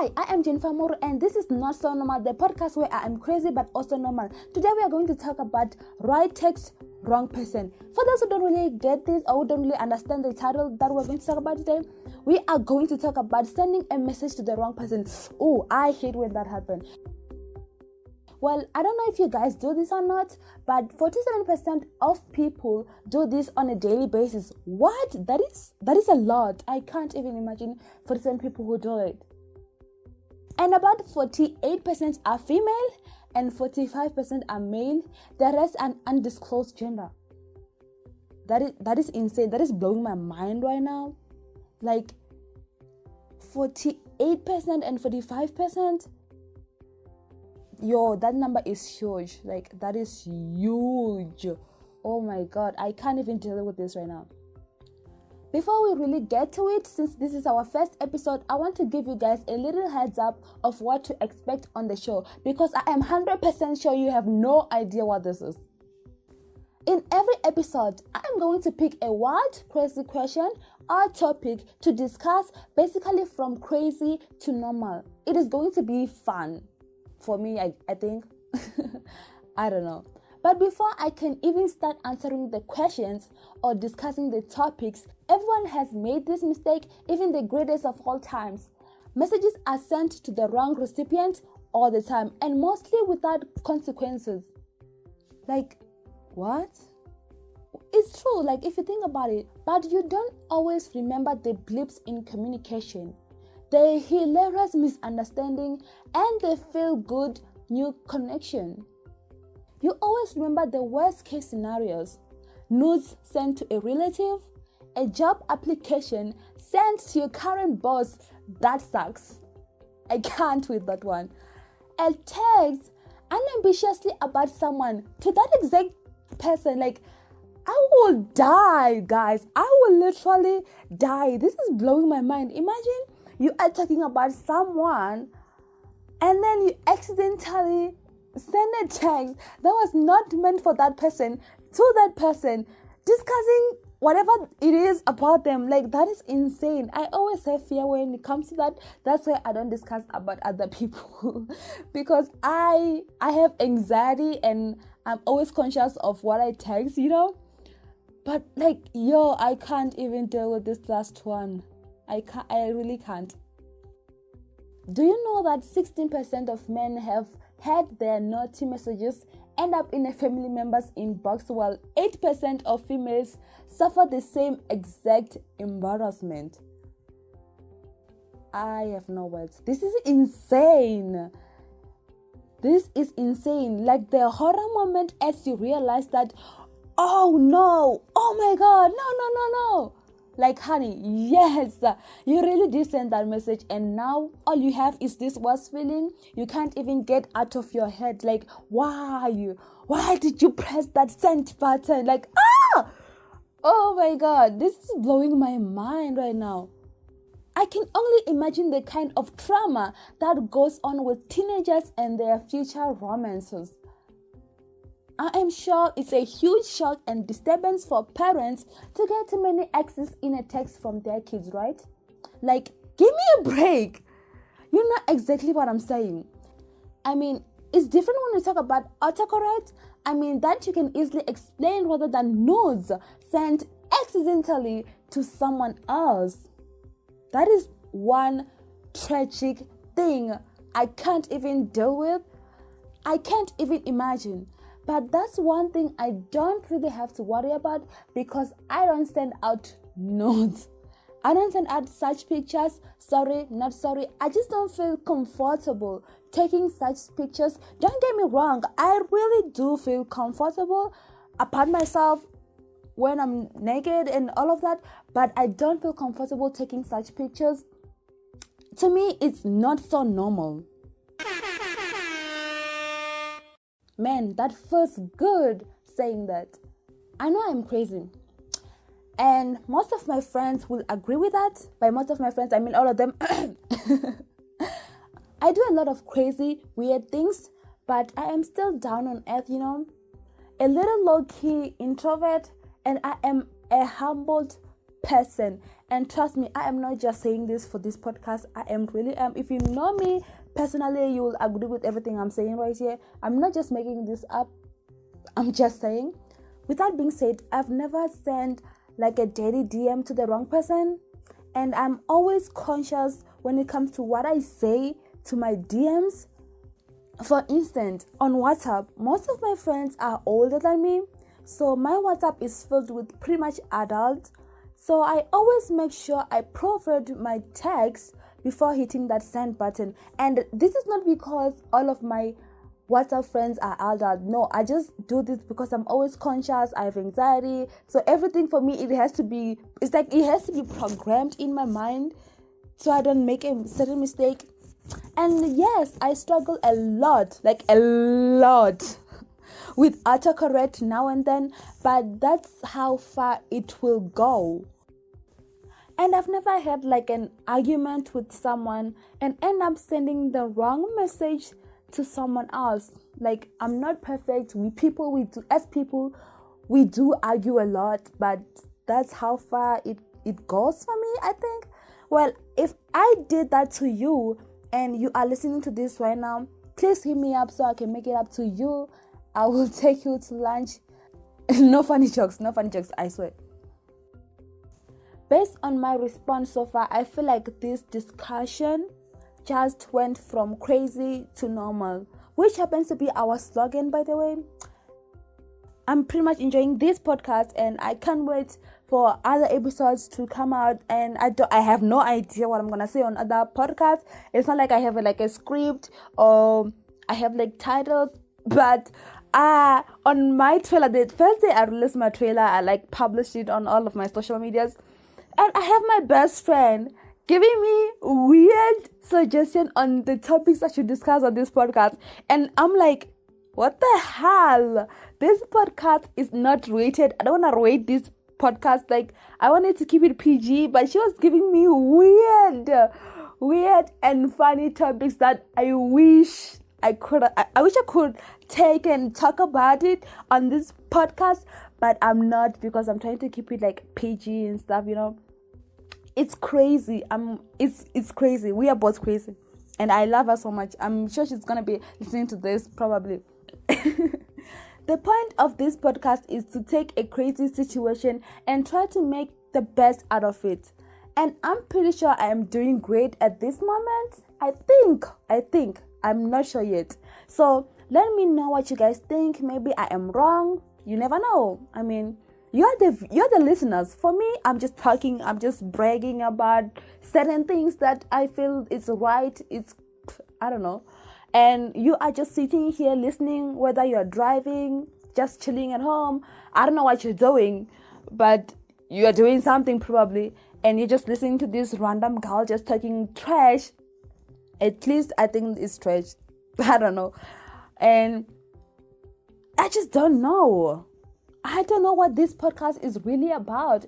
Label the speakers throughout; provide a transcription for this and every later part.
Speaker 1: Hi, I am Jennifer MoOrue, and this is Not So Normal, the podcast where I am crazy but also normal. Today we are going to talk about right text, wrong person. For those who don't really get this or who don't really understand the title that we're going to talk about today, we are going to talk about sending a message to the wrong person. Oh, I hate when that happens. Well, I don't know if you guys do this or not, but 47% of people do this on a daily basis. What? That is a lot. I can't even imagine 47 people who do it. And about 48% are female and 45% are male. The rest an undisclosed gender. That is insane. That is blowing my mind right now. Like 48% and 45%. Yo, that number is huge. Like, that is huge. Oh my god, I can't even deal with this right now. Before we really get to it, since this is our first episode, I want to give you guys a little heads up of what to expect on the show, because I am 100% sure you have no idea what this is. In every episode, I am going to pick a wild, crazy question or topic to discuss, basically from crazy to normal. It is going to be fun. For me, I think. I don't know. But before I can even start answering the questions or discussing the topics, everyone has made this mistake, even the greatest of all times. Messages are sent to the wrong recipient all the time, and mostly without consequences. Like, what? It's true, like, if you think about it. But you don't always remember the blips in communication, the hilarious misunderstanding, and the feel-good new connection. You always remember the worst case scenarios. Nudes sent to a relative, a job application sent to your current boss. That sucks. I can't with that one. A text unambitiously about someone to that exact person. Like, I will die, guys. I will literally die. This is blowing my mind. Imagine you are talking about someone and then you accidentally send a text that was not meant for that person to that person, discussing whatever it is about them. Like, that is insane. I always have fear when it comes to that. That's why I don't discuss about other people because I have anxiety and I'm always conscious of what I text, But like, I can't even deal with this last one. I really can't. Do you know that 16% of men have had their naughty messages end up in a family member's inbox, while 8% of females suffer the same exact embarrassment? I have no words. This is insane. This is insane. Like, the horror moment as you realize that, oh no, oh my god, no. Like, honey, yes, you really did send that message, and now all you have is this worst feeling you can't even get out of your head. Like, why did you press that send button? Like, oh my god, this is blowing my mind right now. I can only imagine the kind of trauma that goes on with teenagers and their future romances. I am sure it's a huge shock and disturbance for parents to get too many exes in a text from their kids, right? Like, give me a break. You know exactly what I'm saying. I mean, it's different when we talk about autocorrect. I mean, that you can easily explain rather than nudes sent accidentally to someone else. That is one tragic thing I can't even deal with. I can't even imagine. But that's one thing I don't really have to worry about, because I don't send out nudes. I don't send out such pictures. Sorry, not sorry. I just don't feel comfortable taking such pictures. Don't get me wrong. I really do feel comfortable about myself when I'm naked and all of that. But I don't feel comfortable taking such pictures. To me, it's not so normal. Man, that feels good saying that. I know I'm crazy. And most of my friends will agree with that. By most of my friends, I mean all of them. I do a lot of crazy, weird things, but I am still down on earth, A little low-key introvert, and I am a humbled person. And trust me, I am not just saying this for this podcast. I am really am. If you know me personally, you will agree with everything I'm saying right here. I'm not just making this up. I'm just saying. With that being said, I've never sent like a dirty DM to the wrong person. And I'm always conscious when it comes to what I say to my DMs. For instance, on WhatsApp, most of my friends are older than me. So my WhatsApp is filled with pretty much adults. So I always make sure I forward my text before hitting that send button. And this is not because all of my WhatsApp friends are adult. No, I just do this because I'm always conscious. I have anxiety. So everything for me, it has to be programmed in my mind so I don't make a certain mistake. And yes, I struggle a lot with autocorrect now and then, but that's how far it will go. And I've never had like an argument with someone and end up sending the wrong message to someone else. Like, I'm not perfect. We do argue a lot, but that's how far it goes for me, I think. Well, if I did that to you and you are listening to this right now, please hit me up so I can make it up to you. I will take you to lunch. No funny jokes, I swear. Based on my response so far, I feel like this discussion just went from crazy to normal, which happens to be our slogan, by the way. I'm pretty much enjoying this podcast and I can't wait for other episodes to come out, and I have no idea what I'm gonna say on other podcasts. It's not like I have a script or I have titles, but on my trailer, the first day I released my trailer, I published it on all of my social medias, and I have my best friend giving me weird suggestions on the topics I should discuss on this podcast, and I'm like, what the hell? This podcast is not rated. I don't want to rate this podcast. I wanted to keep it PG, but she was giving me weird and funny topics that I wish I could take and talk about it on this podcast, but I'm not, because I'm trying to keep it PG and stuff, It's crazy. It's crazy. We are both crazy. And I love her so much. I'm sure she's gonna be listening to this probably. The point of this podcast is to take a crazy situation and try to make the best out of it. And I'm pretty sure I am doing great at this moment. I think. I'm not sure yet. So let me know what you guys think. Maybe I am wrong. You never know. I mean, you're the listeners. For me, I'm just talking. I'm just bragging about certain things that I feel is right. I don't know. And you are just sitting here listening, whether you're driving, just chilling at home. I don't know what you're doing, but you are doing something probably, and you're just listening to this random girl just talking trash. At least I think it's trash. I don't know. And I just don't know. I don't know what this podcast is really about.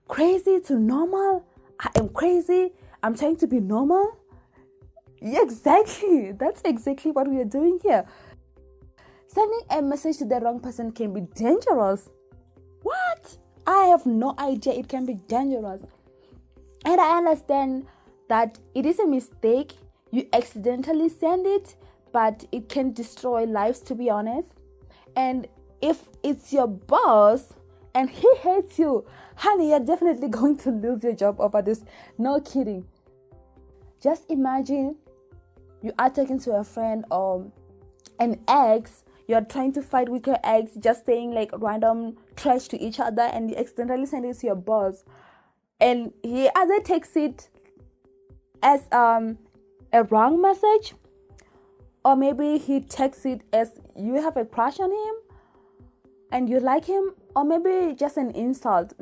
Speaker 1: Crazy to normal. I am crazy. I'm trying to be normal. Yeah, exactly. That's exactly what we are doing here. Sending a message to the wrong person can be dangerous. What? I have no idea. It can be dangerous. And I understand that it is a mistake. You accidentally send it, but it can destroy lives, to be honest. And if it's your boss and he hates you, honey, you're definitely going to lose your job over this. No kidding. Just imagine you are talking to a friend or an ex. You're trying to fight with your ex, just saying random trash to each other, and you accidentally send it to your boss. And he either takes it as a wrong message, or maybe he takes it as you have a crush on him and you like him, or maybe just an insult.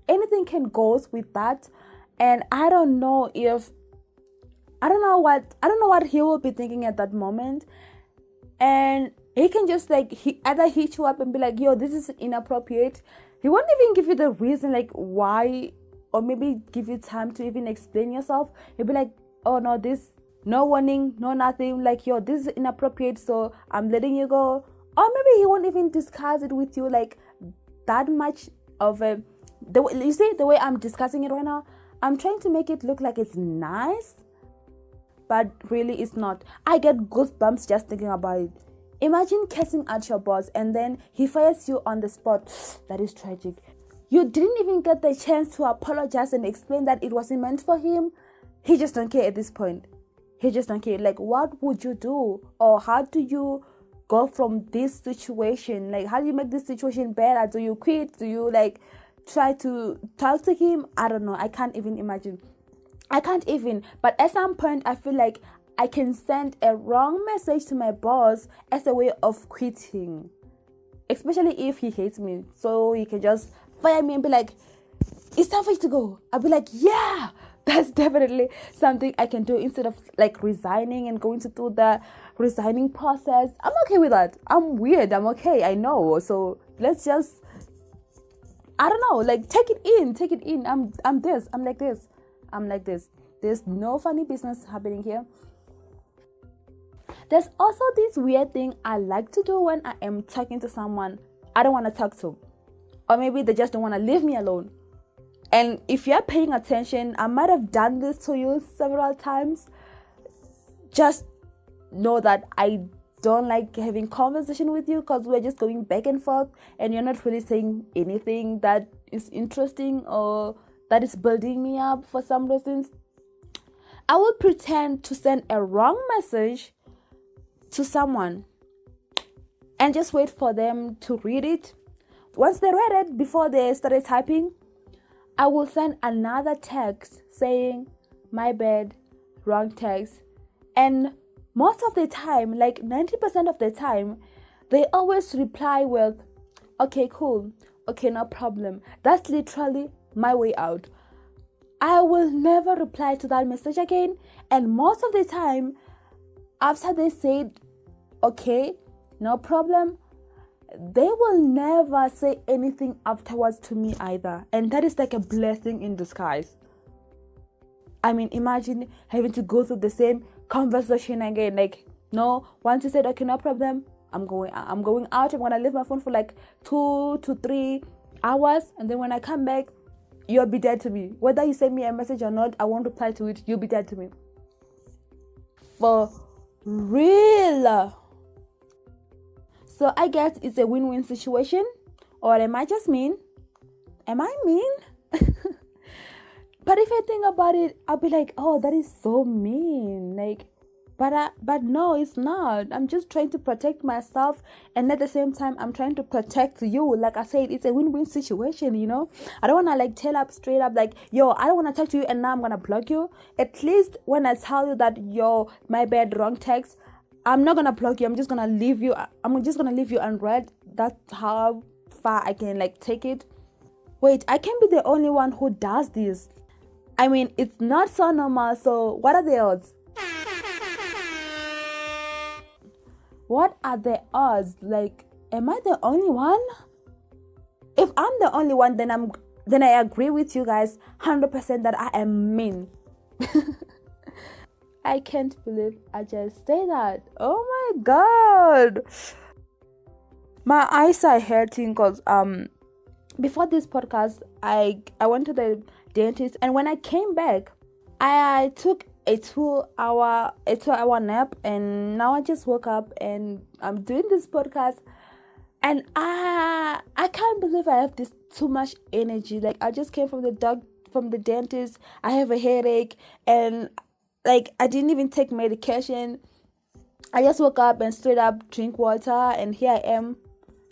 Speaker 1: Anything can go with that. And I don't know what he will be thinking at that moment. And he can just he either hit you up and be like, yo, this is inappropriate. He won't even give you the reason why, or maybe give you time to even explain yourself. He'll be like, oh no, this, no warning, no nothing, yo, this is inappropriate, so I'm letting you go. Or maybe he won't even discuss it with you that much of a you see the way I'm discussing it right now, I'm trying to make it look like it's nice, but really it's not. I get goosebumps just thinking about it. Imagine cursing at your boss and then he fires you on the spot. That is tragic. You didn't even get the chance to apologize and explain that it wasn't meant for him. He just don't care at this point. He just don't care. Like, what would you do? Or how do you go from this situation? Like, how do you make this situation better? Do you quit? Do you like try to talk to him? I don't know. I can't even imagine. But at some point I feel like I can send a wrong message to my boss as a way of quitting, especially if he hates me. So he can just fire me and be like, it's time for you to go. I'll be like, yeah, that's definitely something I can do instead of like resigning and going through the resigning process. I'm okay with that. I'm weird. I'm okay. I know. So let's just, I don't know, like take it in. I'm this. I'm like this. There's no funny business happening here. There's also this weird thing I like to do when I am talking to someone I don't want to talk to. Or maybe they just don't want to leave me alone. And if you're paying attention, I might have done this to you several times. Just know that I don't like having conversation with you because we're just going back and forth and you're not really saying anything that is interesting or that is building me up for some reasons. I will pretend to send a wrong message to someone and just wait for them to read it. Once they read it, before they started typing, I will send another text saying, my bad, wrong text. And most of the time, like 90% of the time, they always reply with, okay, cool, okay, no problem. That's literally my way out. I will never reply to that message again. And most of the time, after they said, okay, no problem, they will never say anything afterwards to me either. And that is like a blessing in disguise. I mean, imagine having to go through the same conversation again. Like, no, once you said, okay, no problem, I'm going out. I'm going to leave my phone for like 2 to 3 hours. And then when I come back, you'll be dead to me. Whether you send me a message or not, I won't reply to it. You'll be dead to me. For real. So I guess it's a win-win situation. Or am I just mean? Am I mean? But if I think about it, I'll be like, oh, that is so mean. Like, but no, it's not. I'm just trying to protect myself, and at the same time, I'm trying to protect you. Like I said, it's a win-win situation, you know. I don't wanna like tell up straight up like, yo, I don't wanna talk to you, and now I'm gonna block you. At least when I tell you that, yo, my bad, wrong text, I'm not gonna block you. I'm just gonna leave you. I'm just gonna leave you unread. That's how far I can like take it. Wait, I can't be the only one who does this. I mean, it's not so normal. So what are the odds? What are the odds? Like, am I the only one? If I'm the only one, then I agree with you guys 100% that I am mean. I can't believe I just say that. Oh my god. My eyes are hurting because before this podcast I went to the dentist, and when I came back I took a 2-hour nap, and now I just woke up and I'm doing this podcast, and I can't believe I have this too much energy. Like, I just came from the dentist. I have a headache, and like I didn't even take medication. I just woke up and straight up drink water, and here I am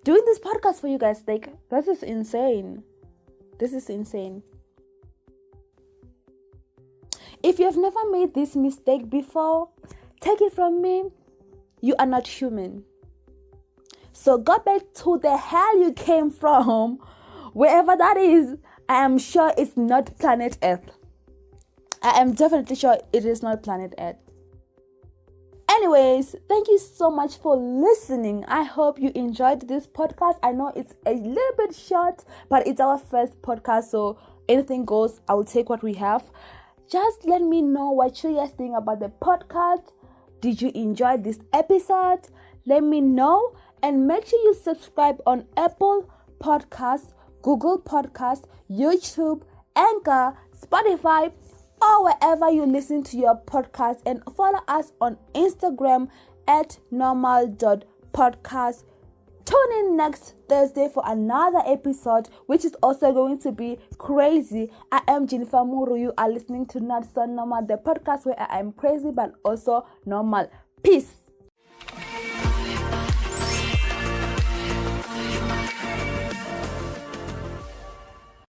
Speaker 1: doing this podcast for you guys. Like, this is insane. If you have never made this mistake before, take it from me, you are not human. So go back to the hell you came from, wherever that is. I am sure it's not planet Earth. I am definitely sure it is not planet Earth. Anyways, thank you so much for listening. I hope you enjoyed this podcast. I know it's a little bit short, but it's our first podcast, so anything goes. I will take what we have. Just let me know what you guys think about the podcast. Did you enjoy this episode? Let me know, and make sure you subscribe on Apple Podcasts, Google Podcast, YouTube, Anchor, Spotify, or wherever you listen to your podcast, and follow us on Instagram at normal.podcast. Tune in next Thursday for another episode, which is also going to be crazy. I am Jennifer MoOrue. You are listening to Not So Normal, the podcast where I am crazy but also normal. Peace.